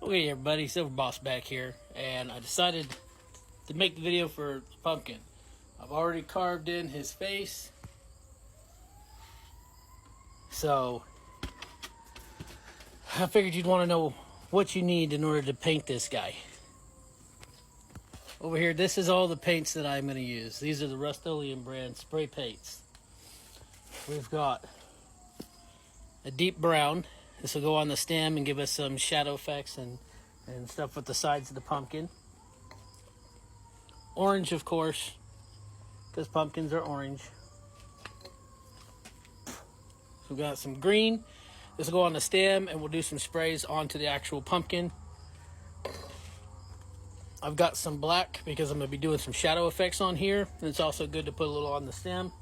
Okay everybody, Silver Boss back here, and I decided to make the video for the pumpkin. I've already carved in his face, so I figured you'd want to know what you need in order to paint this guy. Over here, this is all the paints that I'm going to use. These are the Rust-Oleum brand spray paints. We've got a deep brown. This will go on the stem and give us some shadow effects and stuff with the sides of the pumpkin. Orange, of course, because pumpkins are orange. So we've got some green. This will go on the stem, and we'll do some sprays onto the actual pumpkin. I've got some black because I'm going to be doing some shadow effects on here. And it's also good to put a little on the stem.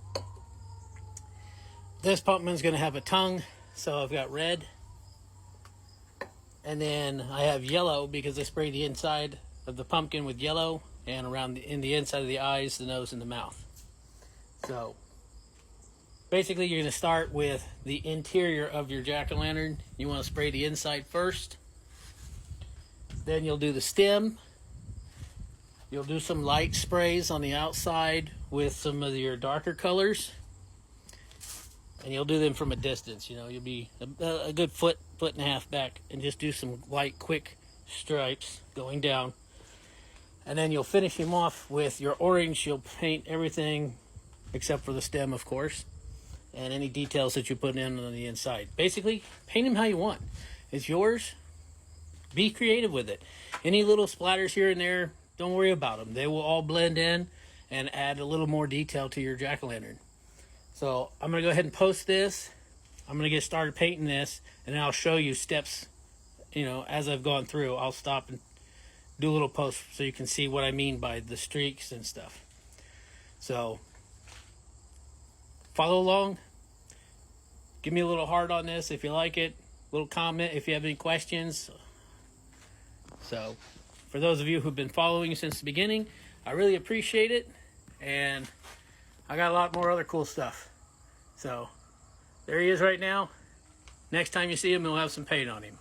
This pumpkin's going to have a tongue, so I've got red. And then I have yellow because I sprayed the inside of the pumpkin with yellow and around in the inside of the eyes, the nose, and the mouth. So basically you're going to start with the interior of your jack-o'-lantern. You want to spray the inside first. Then you'll do the stem. You'll do some light sprays on the outside with some of your darker colors. And you'll do them from a distance. You know, you'll be a good foot and a half back and just do some light, quick stripes going down. And then you'll finish him off with your orange. You'll paint everything except for the stem, of course, and any details that you put in on the inside. Basically, paint him how you want. It's yours. Be creative with it. Any little splatters here and there, don't worry about them. They will all blend in and add a little more detail to your jack-o'-lantern. So I'm going to go ahead and post this. I'm going to get started painting this, and then I'll show you steps, as I've gone through. I'll stop and do a little post so you can see what I mean by the streaks and stuff. So follow along. Give me a little heart on this if you like it. A little comment if you have any questions. So for those of you who've been following since the beginning, I really appreciate it. And I got a lot more other cool stuff. So there he is right now. Next time you see him, he'll have some paint on him.